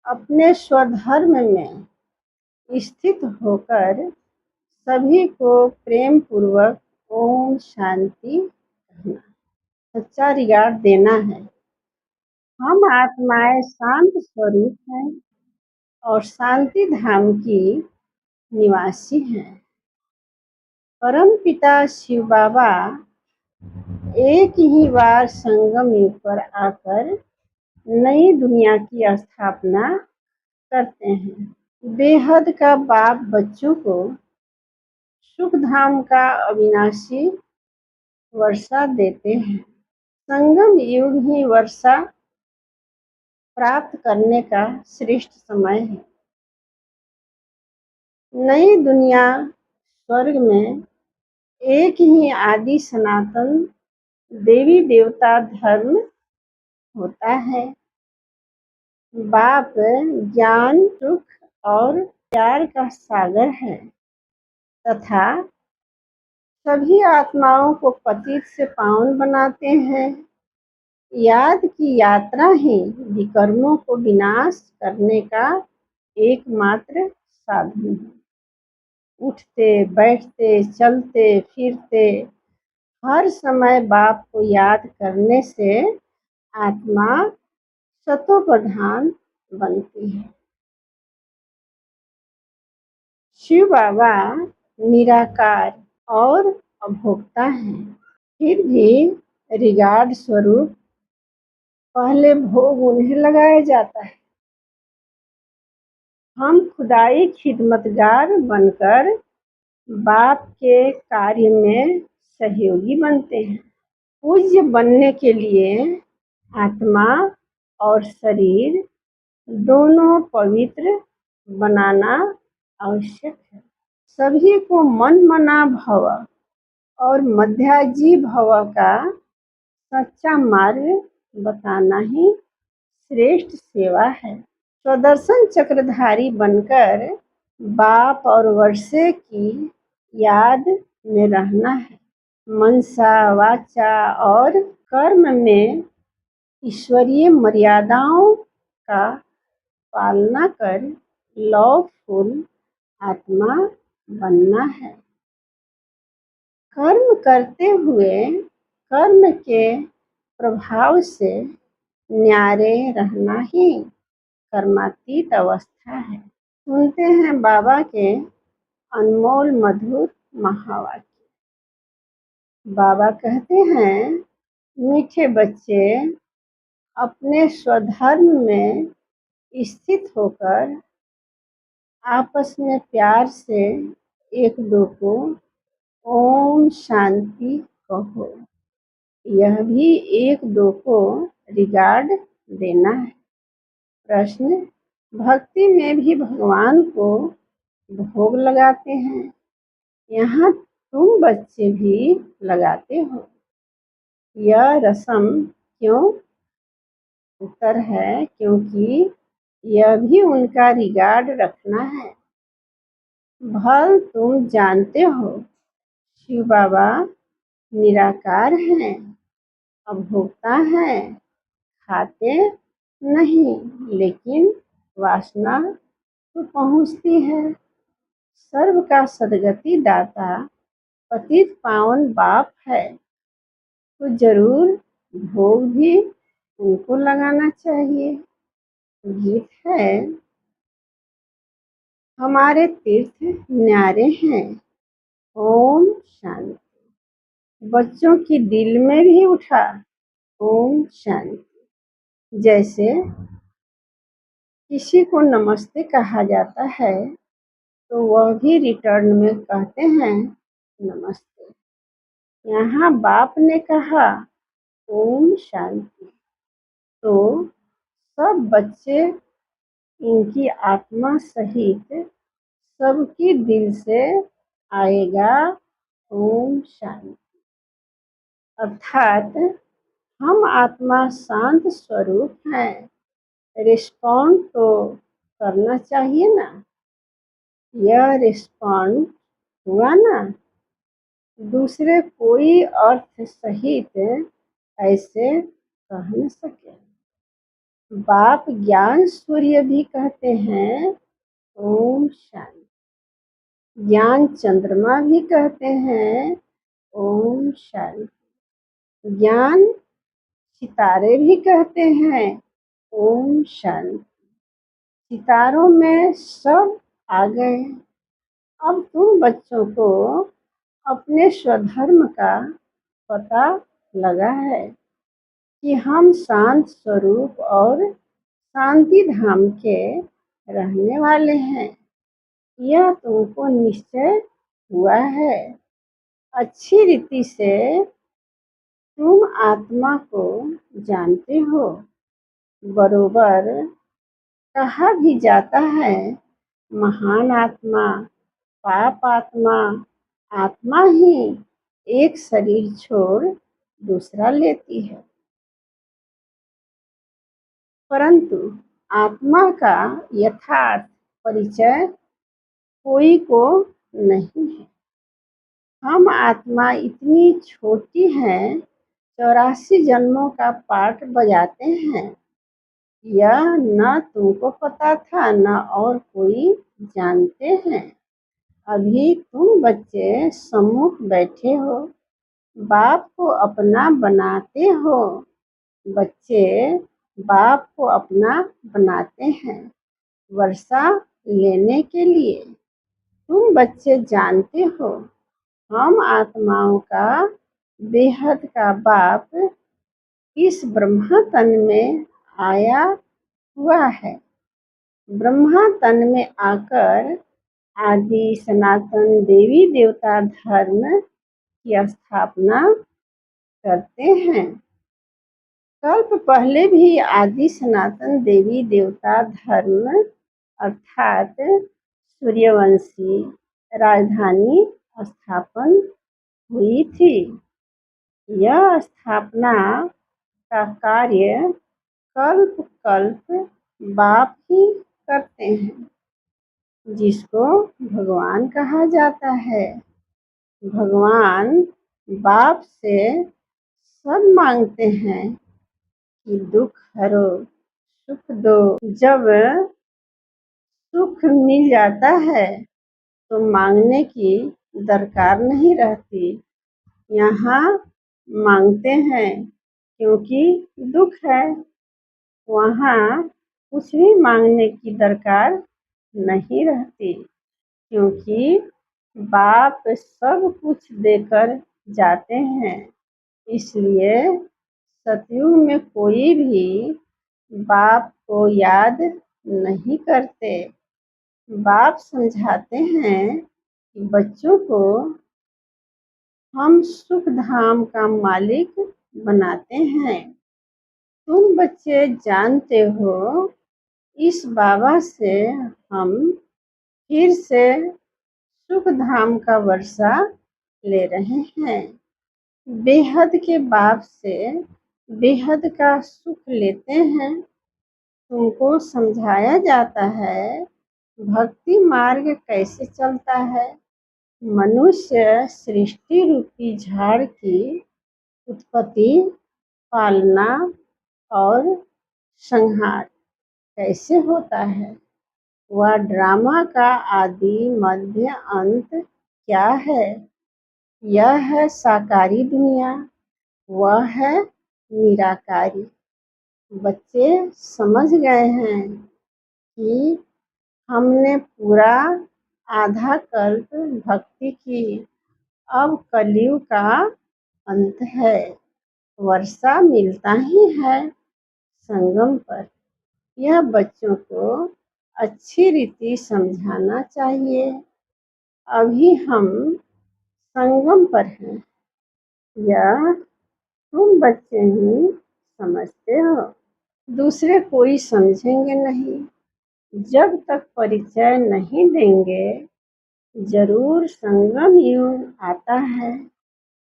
अपने स्वधर्म में स्थित होकर सभी को प्रेम पूर्वक ओम शांति कहना, सच्चा रिगार्ड देना है। हम आत्माएं शांत स्वरूप हैं और शांति धाम की निवासी हैं। परम पिता शिव बाबा एक ही बार संगम युग पर आकर नई दुनिया की स्थापना करते हैं। बेहद का बाप बच्चों को सुख धाम का अविनाशी वर्षा देते हैं। संगम युग ही वर्षा प्राप्त करने का श्रेष्ठ समय है। नई दुनिया स्वर्ग में एक ही आदि सनातन देवी देवता धर्म होता है। बाप ज्ञान, सुख और प्यार का सागर है तथा सभी आत्माओं को पतित से पावन बनाते हैं। याद की यात्रा ही विकर्मों को विनाश करने का एकमात्र साधन है। उठते बैठते चलते फिरते हर समय बाप को याद करने से आत्मा सतोप्रधान बनती है। शिव बाबा निराकार और अभोक्ता हैं, फिर भी रिगार्ड स्वरूप पहले भोग उन्हें लगाया जाता है। हम खुदाई खिदमतगार बनकर बाप के कार्य में सहयोगी बनते हैं। पूज्य बनने के लिए आत्मा और शरीर दोनों पवित्र बनाना आवश्यक है। सभी को मन मना भव और मध्याजी भव का सच्चा मार्ग बताना ही श्रेष्ठ सेवा है। स्वदर्शन चक्रधारी बनकर बाप और वर्षे की याद में रहना है। मनसा वाचा और कर्म में ईश्वरीय मर्यादाओं का पालना कर लॉफुल आत्मा बनना है। कर्म करते हुए कर्म के प्रभाव से न्यारे रहना ही कर्मातीत अवस्था है। सुनते हैं बाबा के अनमोल मधुर महावाक्य। बाबा कहते हैं, मीठे बच्चे अपने स्वधर्म में स्थित होकर आपस में प्यार से एक दो को ओम शांति कहो। यह भी एक दो को रिगार्ड देना है। प्रश्न, भक्ति में भी भगवान को भोग लगाते हैं। यहाँ तुम बच्चे भी लगाते हो। यह रस्म क्यों? उत्तर है, क्योंकि यह भी उनका रिगार्ड रखना है। भल तुम जानते हो शिव बाबा निराकार हैं, अभोक्ता हैं, खाते नहीं, लेकिन वासना तो पहुँचती है। सर्व का सदगति दाता पतित पावन बाप है, तो जरूर भोग भी उनको लगाना चाहिए। गीत है, हमारे तीर्थ न्यारे हैं, ओम शांति। बच्चों की दिल में भी उठा ओम शांति। जैसे किसी को नमस्ते कहा जाता है तो वह भी रिटर्न में कहते हैं नमस्ते। यहाँ बाप ने कहा ओम शांति, तो सब बच्चे इनकी आत्मा सहित सबकी दिल से आएगा ओम शांति। अर्थात हम आत्मा शांत स्वरूप हैं, रिस्पॉन्ड तो करना चाहिए ना। यह रिस्पॉन्ड हुआ ना। दूसरे कोई अर्थ सहित ऐसे कह न सके। बाप ज्ञान सूर्य भी कहते हैं। ओम शांति। ज्ञान चंद्रमा भी कहते हैं। ओम शांति। ज्ञान सितारे भी कहते हैं। ओम शांति। सितारों में सब आ गए। अब तुम बच्चों को अपने स्वधर्म का पता लगा है कि हम शांत स्वरूप और शांति धाम के रहने वाले हैं। यह तुमको निश्चय हुआ है। अच्छी रीति से तुम आत्मा को जानते हो। बरोबर कहा भी जाता है, महान आत्मा, पाप आत्मा, आत्मा ही एक शरीर छोड़ दूसरा लेती है। परंतु आत्मा का यथार्थ परिचय कोई को नहीं है। हम आत्मा इतनी छोटी हैं, 84 जन्मों का पाठ बजाते हैं। यह न तुमको पता था न और कोई जानते हैं। अभी तुम बच्चे सम्मुख बैठे हो, बाप को अपना बनाते हो। बच्चे बाप को अपना बनाते हैं वर्षा लेने के लिए। तुम बच्चे जानते हो, हम आत्माओं का बेहद का बाप इस ब्रह्मा तन में आया हुआ है। ब्रह्मा तन में आकर आदि सनातन देवी देवता धर्म की स्थापना करते हैं। कल्प पहले भी आदि सनातन देवी देवता धर्म अर्थात सूर्यवंशी राजधानी स्थापन हुई थी। यह स्थापना का कार्य कल्प कल्प बाप ही करते हैं, जिसको भगवान कहा जाता है। भगवान बाप से सब मांगते हैं कि दुख हरो, सुख दो। जब सुख मिल जाता है तो मांगने की दरकार नहीं रहती। यहाँ मांगते हैं क्योंकि दुख है, वहाँ कुछ भी मांगने की दरकार नहीं रहती, क्योंकि बाप सब कुछ देकर जाते हैं। इसलिए सतयुग में कोई भी बाप को याद नहीं करते। बाप समझाते हैं कि बच्चों को हम सुख धाम का मालिक बनाते हैं। तुम बच्चे जानते हो, इस बाबा से हम फिर से सुख धाम का वर्षा ले रहे हैं। बेहद के बाप से बेहद का सुख लेते हैं। तुमको समझाया जाता है भक्ति मार्ग कैसे चलता है। मनुष्य सृष्टि रूपी झाड़ की उत्पत्ति, पालना और संहार कैसे होता है। वह ड्रामा का आदि मध्य अंत क्या है। यह है साकारी दुनिया, वह है निराकारी। बच्चे समझ गए हैं कि हमने पूरा आधा कल्प भक्ति की, अब कलयुग का अंत है। वर्षा मिलता ही है संगम पर। यह बच्चों को अच्छी रीति समझाना चाहिए। अभी हम संगम पर हैं, यह तुम बच्चे ही समझते हो, दूसरे कोई समझेंगे नहीं। जब तक परिचय नहीं देंगे, जरूर संगम युग आता है,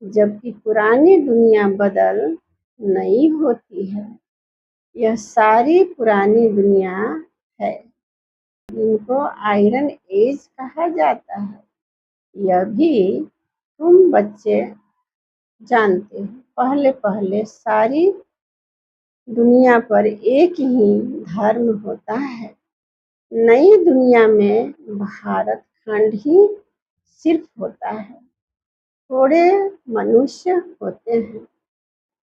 जबकि पुरानी दुनिया बदल नई होती है। यह सारी पुरानी दुनिया है, इनको आयरन एज कहा जाता है। यह भी तुम बच्चे जानते हो। पहले पहले सारी दुनिया पर एक ही धर्म होता है। नई दुनिया में भारत खंड ही सिर्फ होता है। थोड़े मनुष्य होते हैं।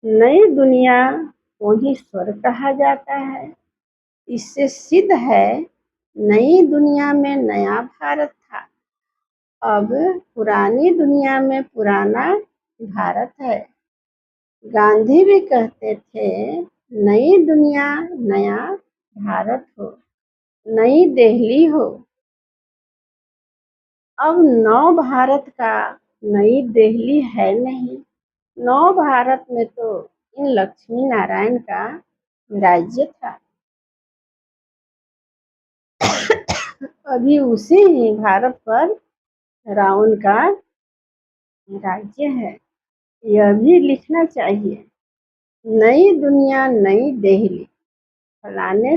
नई दुनिया को ही स्वर्ग कहा जाता है। इससे सिद्ध है नई दुनिया में नया भारत था। अब पुरानी दुनिया में पुराना भारत है। गांधी भी कहते थे नई दुनिया नया भारत हो, नई दिल्ली हो। अब नव भारत का नई दिल्ली है नहीं। नव भारत में तो इन लक्ष्मी नारायण का राज्य था। अभी उसी ही भारत पर रावण का राज्य है। यह भी लिखना चाहिए। नई दुनिया नई दिल्ली फलाने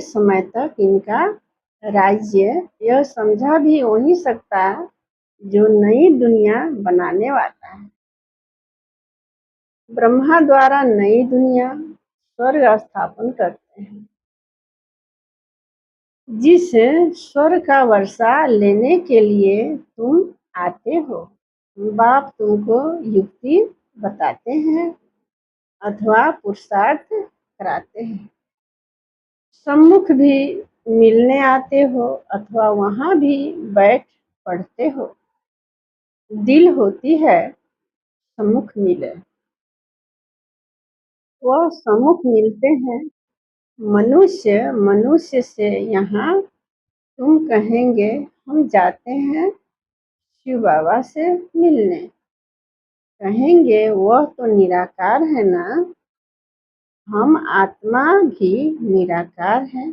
समय तक इनका राज्य। यह समझा भी वही सकता जो नई दुनिया बनाने वाला है। ब्रह्मा द्वारा नई दुनिया स्वर्ग स्थापन करते हैं। जिस स्वर्ग का वर्षा लेने के लिए तुम आते हो, बाप तुमको युक्ति बताते हैं अथवा पुरुषार्थ कराते हैं। सम्मुख भी मिलने आते हो अथवा वहां भी बैठ पढ़ते हो। दिल होती है सम्मुख मिले। वह सम्मुख मिलते हैं। मनुष्य मनुष्य से यहाँ तुम कहेंगे हम जाते हैं शिव बाबा से मिलने। कहेंगे वह तो निराकार है ना। हम आत्मा भी निराकार है।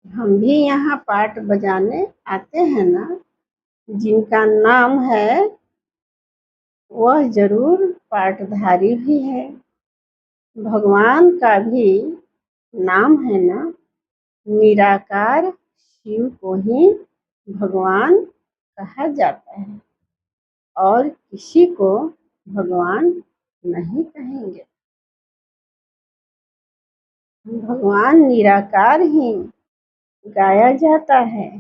हम भी यहाँ पाठ बजाने आते हैं ना। जिनका नाम है वह जरूर पाठधारी भी है। भगवान का भी नाम है ना। निराकार शिव को ही भगवान कहा जाता है और किसी को भगवान नहीं कहेंगे। भगवान निराकार ही गाया जाता है।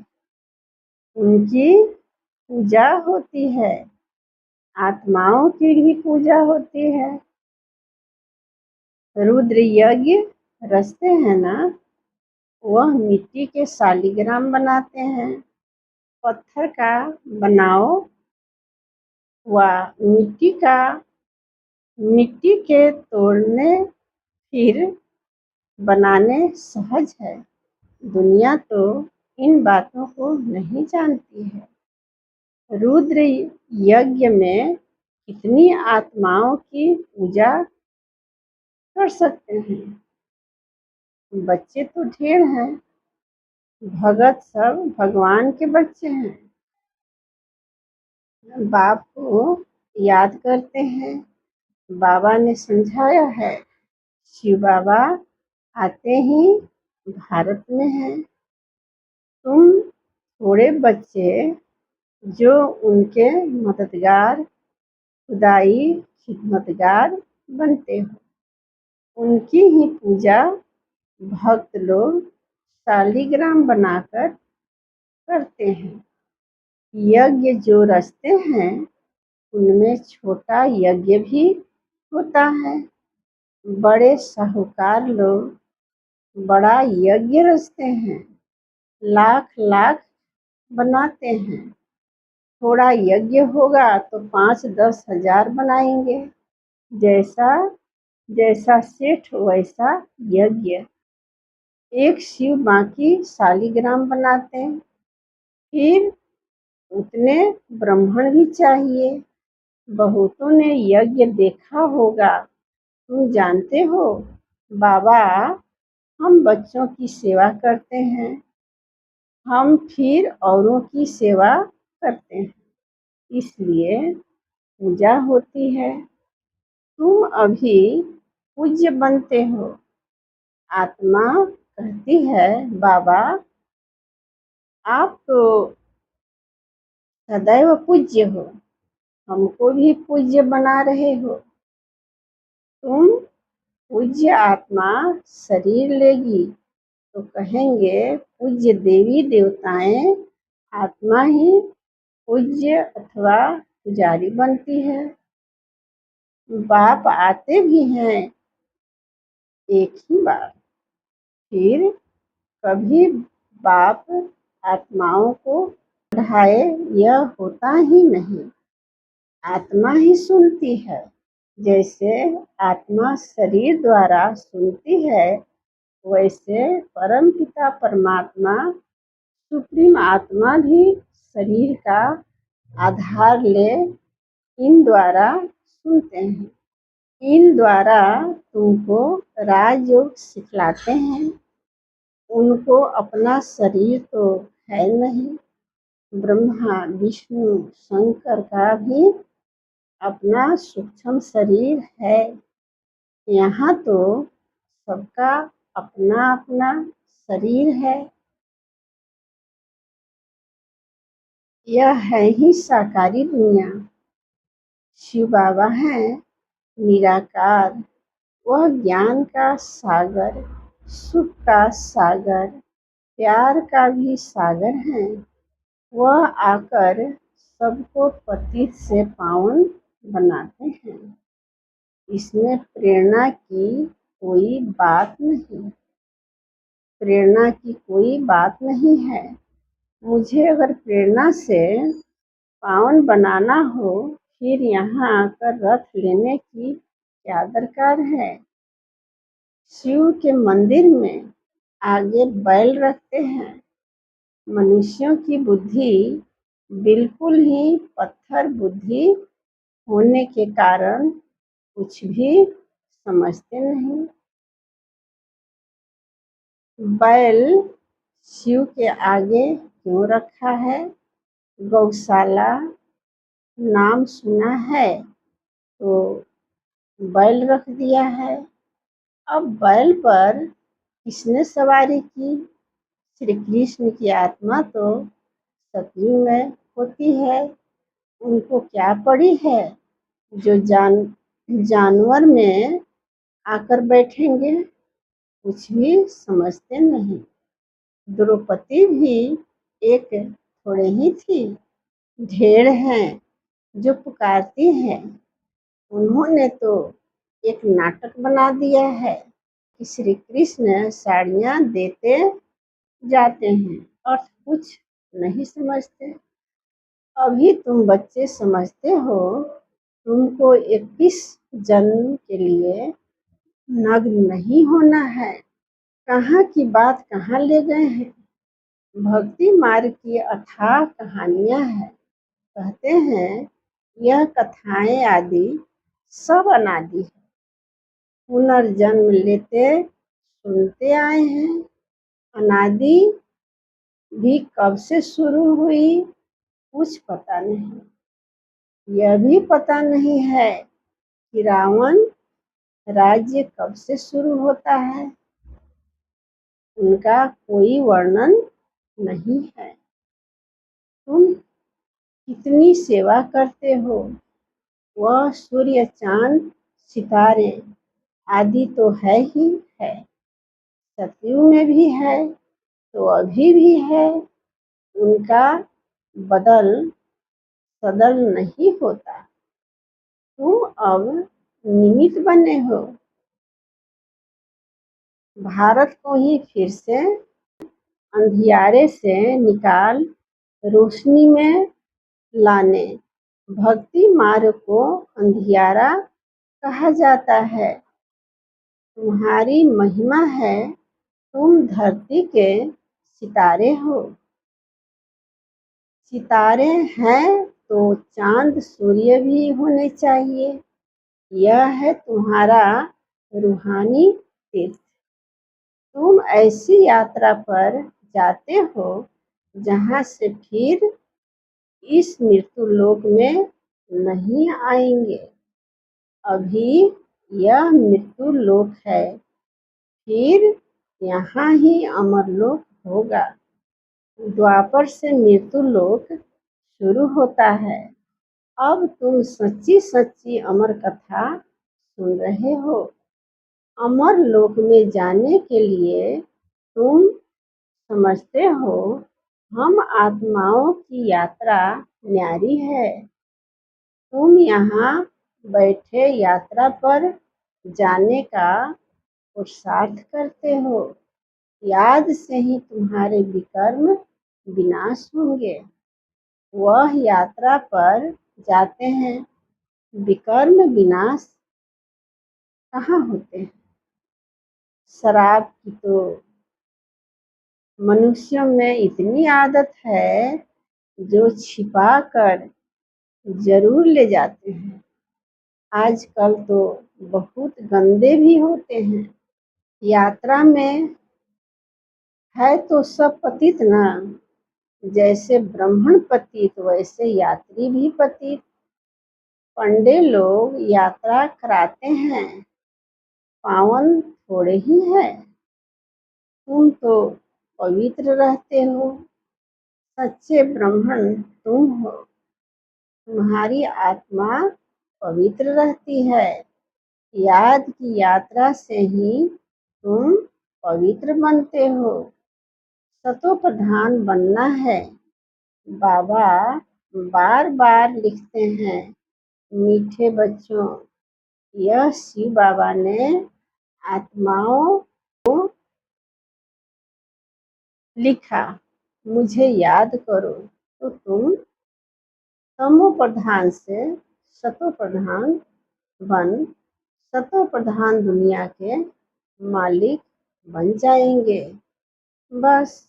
उनकी पूजा होती है। आत्माओं की भी पूजा होती है। रुद्र यज्ञ रचते हैं ना। वह मिट्टी के शालिग्राम बनाते हैं। पत्थर का बनाओ व मिट्टी के तोड़ने फिर बनाने सहज है। दुनिया तो इन बातों को नहीं जानती है। रुद्र यज्ञ में कितनी आत्माओं की पूजा कर सकते हैं। बच्चे तो ढेर हैं। भगत सब भगवान के बच्चे हैं। बाप को याद करते हैं। बाबा ने समझाया है। शिव बाबा आते ही भारत में हैं। तुम थोड़े बच्चे जो उनके मददगार खुदाई खिदमतगार बनते हो। उनकी ही पूजा भक्त लोग शालिग्राम बनाकर करते हैं। यज्ञ जो रचते हैं उनमें छोटा यज्ञ भी होता है। बड़े साहूकार लोग बड़ा यज्ञ रचते हैं। लाख लाख बनाते हैं। थोड़ा यज्ञ होगा तो 5-10 हजार बनाएंगे। जैसा जैसा सेठ वैसा यज्ञ। एक शिव बाकी शालिग्राम बनाते हैं। फिर उतने ब्राह्मण भी चाहिए। बहुतों ने यज्ञ देखा होगा। तुम जानते हो बाबा हम बच्चों की सेवा करते हैं। हम फिर औरों की सेवा करते हैं। इसलिए पूजा होती है। तुम अभी पूज्य बनते हो। आत्मा कहती है बाबा आप तो सदैव पूज्य हो। हमको भी पूज्य बना रहे हो। तुम पूज्य आत्मा शरीर लेगी तो कहेंगे पूज्य देवी देवताएं आत्मा ही पूज्य अथवा पुजारी बनती है। बाप आते भी हैं एक ही बार, फिर कभी बाप आत्माओं को पढ़ाए यह होता ही नहीं। आत्मा ही सुनती है। जैसे आत्मा शरीर द्वारा सुनती है, वैसे परमपिता परमात्मा सुप्रीम आत्मा भी शरीर का आधार ले इन द्वारा सुनते हैं। इन द्वारा तुमको राजयोग सिखलाते हैं। उनको अपना शरीर तो है नहीं। ब्रह्मा विष्णु शंकर का भी अपना सूक्ष्म शरीर है। यहाँ तो सबका अपना अपना शरीर है। यह है ही साकारी दुनिया। शिव बाबा हैं निराकार। वह ज्ञान का सागर, सुख का सागर, प्यार का भी सागर है। वह आकर सबको पतित से पावन बनाते हैं। इसमें प्रेरणा की कोई बात नहीं। प्रेरणा की कोई बात नहीं है। मुझे अगर प्रेरणा से पावन बनाना हो, फिर यहाँ आकर रथ लेने की क्या दरकार है। शिव के मंदिर में आगे बैल रखते हैं। मनुष्यों की बुद्धि बिल्कुल ही पत्थर बुद्धि होने के कारण कुछ भी समझते नहीं। बैल शिव के आगे क्यों रखा है? गौशाला नाम सुना है तो बैल रख दिया है। अब बैल पर किसने सवारी की? श्री कृष्ण की आत्मा तो सतयुग में होती है। उनको क्या पड़ी है जो जानवर में आकर बैठेंगे? कुछ भी समझते नहीं। द्रौपदी भी एक थोड़े ही थी, ढेर हैं जो पुकारती हैं। उन्होंने तो एक नाटक बना दिया है कि श्री कृष्ण साड़ियाँ देते जाते हैं और कुछ नहीं समझते। अभी तुम बच्चे समझते हो। तुमको 21 जन्म के लिए नग्न नहीं होना है। कहाँ की बात कहाँ ले गए हैं। भक्ति मार्ग की अथाह कहानियाँ हैं। कहते हैं यह कथाएं आदि सब अनादि है। पुनर्जन्म लेते सुनते आए हैं। अनादि भी कब से शुरू हुई कुछ पता नहीं। यह भी पता नहीं है कि रावण राज्य कब से शुरू होता है। उनका कोई वर्णन नहीं है। तुम कितनी सेवा करते हो। वह सूर्य चांद सितारे आदि तो है ही है। सतयुग में भी है तो अभी भी है। उनका बदल सदल नहीं होता। तुम अब निमित्त बने हो भारत को ही फिर से अंधियारे से निकाल रोशनी में लाने। भक्ति मार्ग को अंधियारा कहा जाता है। तुम्हारी महिमा है। तुम धरती के सितारे हो। सितारे हैं तो चांद सूर्य भी होने चाहिए। यह है तुम्हारा रूहानी तीर्थ। तुम ऐसी यात्रा पर जाते हो जहाँ से फिर इस मृत्यु लोक में नहीं आएंगे। अभी यह मृत्यु लोक है, फिर यहाँ ही अमर लोक होगा। द्वापर से मृत्यु लोक शुरू होता है। अब तुम सच्ची सच्ची अमर कथा सुन रहे हो। अमर लोक में जाने के लिए तुम समझते हो हम आत्माओं की यात्रा न्यारी है। तुम यहाँ बैठे यात्रा पर जाने का पुरुषार्थ करते हो। याद से ही तुम्हारे विकर्म विनाश होंगे। वह यात्रा पर जाते हैं, विकर्म विनाश कहाँ होते हैं। शराब की तो मनुष्यों में इतनी आदत है जो छिपा कर जरूर ले जाते हैं। आजकल तो बहुत गंदे भी होते हैं। यात्रा में है तो सब पतित ना, जैसे ब्राह्मण पतित वैसे यात्री भी पतित। पंडे लोग यात्रा कराते हैं, पावन थोड़े ही है। तुम तो पवित्र रहते हो, सच्चे ब्राह्मण तुम हो। तुम्हारी आत्मा पवित्र रहती है। याद की यात्रा से ही तुम पवित्र बनते हो। सतो प्रधान बनना है। बाबा बार बार लिखते हैं, मीठे बच्चों, यह शिव बाबा ने आत्माओं को लिखा, मुझे याद करो तो तुम तमो प्रधान से सतो प्रधान बन सतो प्रधान दुनिया के मालिक बन जाएंगे। बस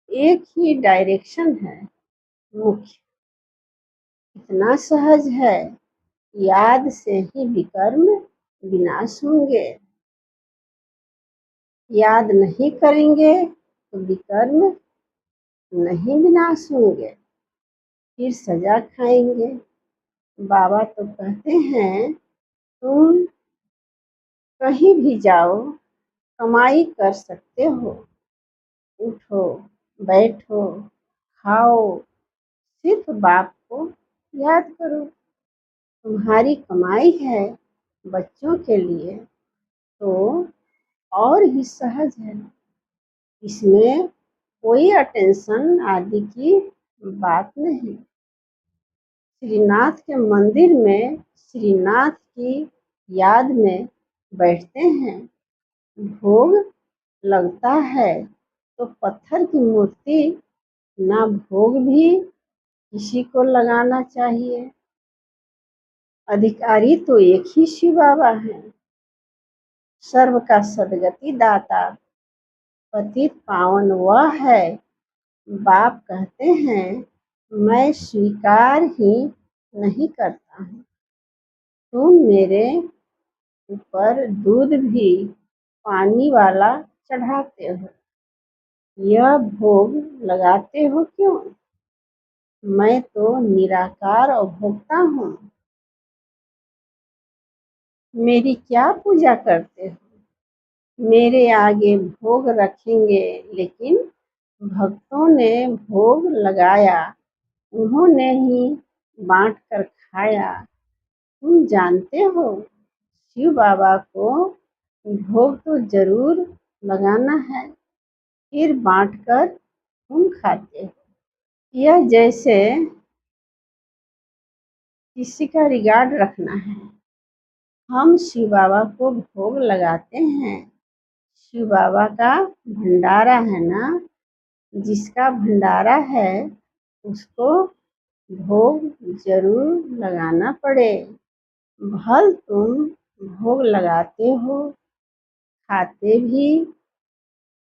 एक ही डायरेक्शन है मुख्य, इतना सहज है। याद से ही विकर्म विनाश होंगे। याद नहीं करेंगे तो विकर्म नहीं विनाश होंगे, फिर सजा खाएंगे। बाबा तो कहते हैं तुम कहीं भी जाओ कमाई कर सकते हो। उठो, बैठो, खाओ, सिर्फ बाप को याद करो। तुम्हारी कमाई है बच्चों के लिए तो और ही सहज है। इसमें कोई अटेंशन आदि की बात नहीं। श्रीनाथ के मंदिर में श्रीनाथ की याद में बैठते हैं, भोग लगता है तो पत्थर की मूर्ति ना भोग भी किसी को लगाना चाहिए। अधिकारी तो एक ही शिव बाबा है, सर्व का सदगति दाता, पतित पावन वह है। बाप कहते हैं मैं स्वीकार ही नहीं करता हूँ। तुम मेरे ऊपर दूध भी पानी वाला चढ़ाते हो, यह भोग लगाते हो क्यों? मैं तो निराकार और भोक्ता हूँ। मेरी क्या पूजा करते हो? मेरे आगे भोग रखेंगे, लेकिन भक्तों ने भोग लगाया, उन्होंने ही बांट कर खाया। तुम जानते हो शिव बाबा को भोग तो जरूर लगाना है, फिर बांट कर तुम खाते हो। यह जैसे किसी का रिगार्ड रखना है। हम शिव बाबा को भोग लगाते हैं, शिव बाबा का भंडारा है ना, जिसका भंडारा है उसको भोग जरूर लगाना पड़े। भल तुम भोग लगाते हो, खाते भी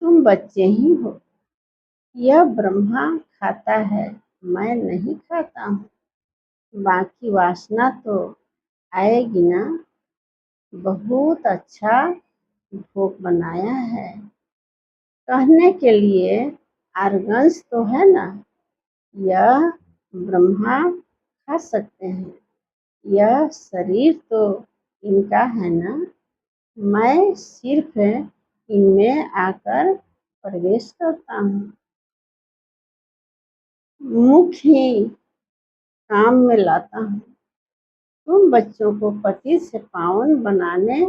तुम बच्चे ही हो। यह ब्रह्मा खाता है, मैं नहीं खाता हूँ। बाकी वासना तो आएगी ना। बहुत अच्छा भोग बनाया है, कहने के लिए आर्गन्स तो है ना। यह ब्रह्मा खा सकते हैं, यह शरीर तो इनका है ना। मैं सिर्फ इनमें आकर प्रवेश करता हूँ, मुख ही काम में लाता हूँ। तुम बच्चों को पति से पावन बनाने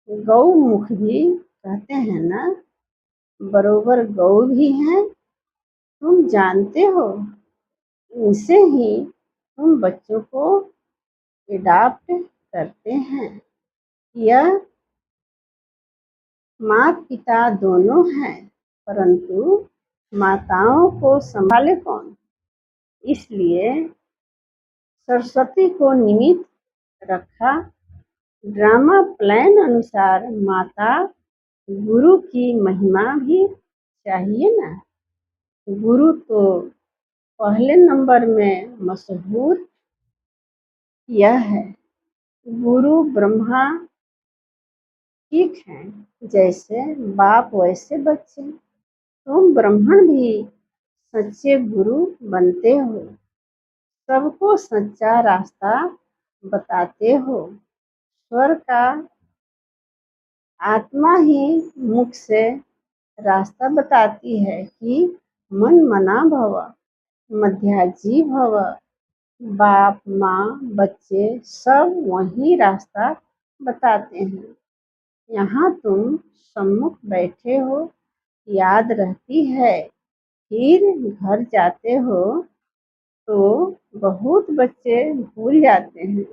गौमुख भी कहते हैं ना, बरोबर गौ भी हैं, तुम जानते हो। इनसे ही तुम बच्चों को एडॉप्ट करते हैं। यह माता पिता दोनों हैं, परंतु माताओं को संभाले कौन? इसलिए सरस्वती को निमित्त रखा। ड्रामा प्लान अनुसार माता गुरु की महिमा भी चाहिए ना। गुरु तो पहले नंबर में मशहूर यह है, गुरु ब्रह्मा ठीक है, जैसे बाप वैसे बच्चे। तुम ब्राह्मण भी सच्चे गुरु बनते हो, सबको सच्चा रास्ता बताते हो। स्वर का आत्मा ही मुख से रास्ता बताती है कि मन मना भव, मध्याजी भव। बाप माँ बच्चे सब वही रास्ता बताते हैं। यहाँ तुम सम्मुख बैठे हो, याद रहती है, फिर घर जाते हो तो बहुत बच्चे भूल जाते हैं।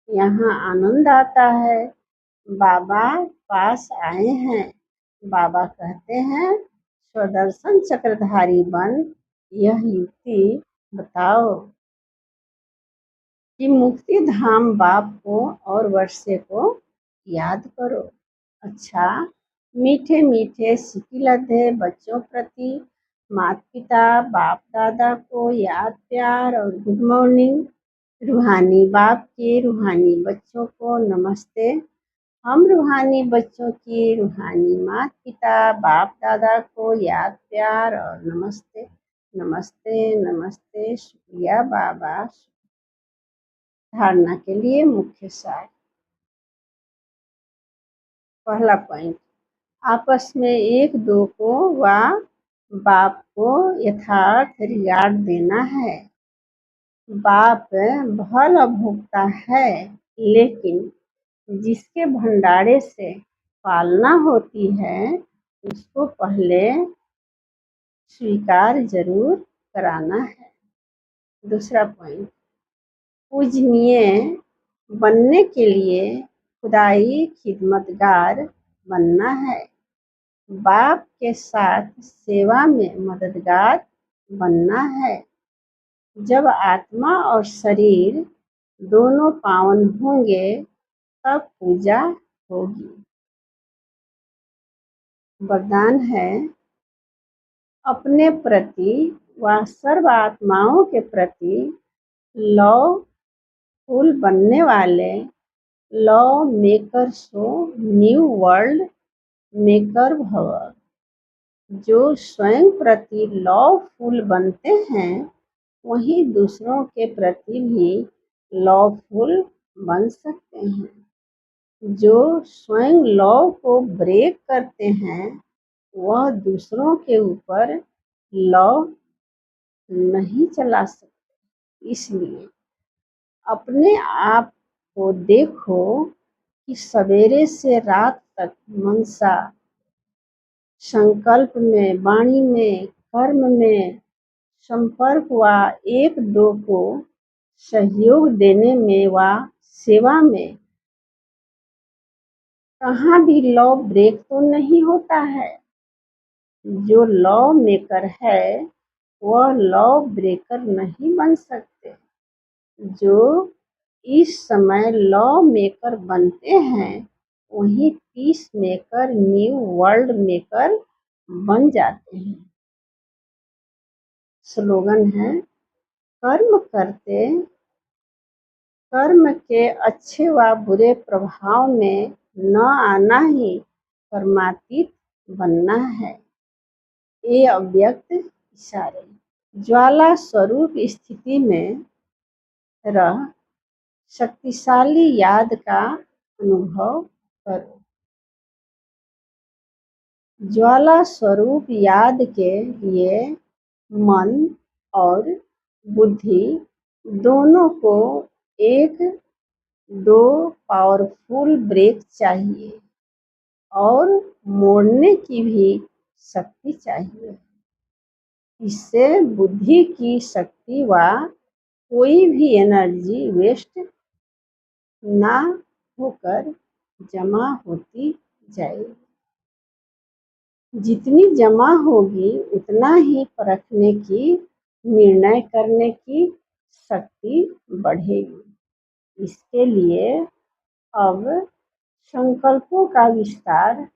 यहाँ आनंद आता है, बाबा पास आए हैं। बाबा कहते हैं स्वदर्शन चक्रधारी बन यह युक्ति बताओ कि मुक्ति धाम बाप को और वर्षे को याद करो। अच्छा, मीठे मीठे सिकी लधे बच्चों प्रति माता पिता बाप दादा को याद प्यार और गुड मॉर्निंग। रूहानी बाप के रूहानी बच्चों को नमस्ते। हम रूहानी बच्चों की रूहानी माता पिता बाप दादा को याद प्यार और नमस्ते नमस्ते नमस्ते। शुक्रिया बाबा। धारणा के लिए मुख्य सार। पहला पॉइंट, आपस में एक दो को व बाप को यथार्थ रिगार्ड देना है। बाप भल भोगता है, लेकिन जिसके भंडारे से पालना होती है उसको पहले स्वीकार जरूर कराना है। दूसरा पॉइंट, पूजनीय बनने के लिए खुदाई खिदमतगार बनना है। बाप के साथ सेवा में मददगार बनना है। जब आत्मा और शरीर दोनों पावन होंगे तब पूजा होगी। वरदान है, अपने प्रति व सर्व आत्माओं के प्रति लवफुल बनने वाले love maker so new world maker भव। जो स्वयं प्रति लवफुल बनते हैं वही दूसरों के प्रति भी लवफुल बन सकते हैं। जो स्वयं लव को ब्रेक करते हैं वह दूसरों के ऊपर लव नहीं चला सकते। इसलिए अपने आप को देखो कि सवेरे से रात तक मनसा संकल्प में, वाणी में, कर्म में, संपर्क व एक दो को सहयोग देने में व सेवा में कहाँ भी लव ब्रेक तो नहीं होता है। जो लव मेकर है वह लव ब्रेकर नहीं बन सकते। जो इस समय लव मेकर बनते हैं वही peace maker new world maker बन जाते हैं। स्लोगन है, कर्म करते कर्म के अच्छे व बुरे प्रभाव में न आना ही कर्मातीत बनना है। ये अव्यक्त इशारे। ज्वाला स्वरूप स्थिति में रह शक्तिशाली याद का अनुभव करो। ज्वाला स्वरूप याद के लिए मन और बुद्धि दोनों को एक दो पावरफुल ब्रेक चाहिए और मोड़ने की भी शक्ति चाहिए। इससे बुद्धि की शक्ति व कोई भी एनर्जी वेस्ट ना होकर जमा होती जाएगी। जितनी जमा होगी उतना ही परखने की, निर्णय करने की शक्ति बढ़ेगी। इसके लिए अब संकल्पों का विस्तार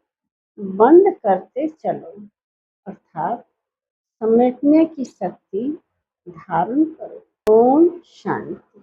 बंद करते चलो, अर्थात समेटने की शक्ति धारण करो। ओम शांति।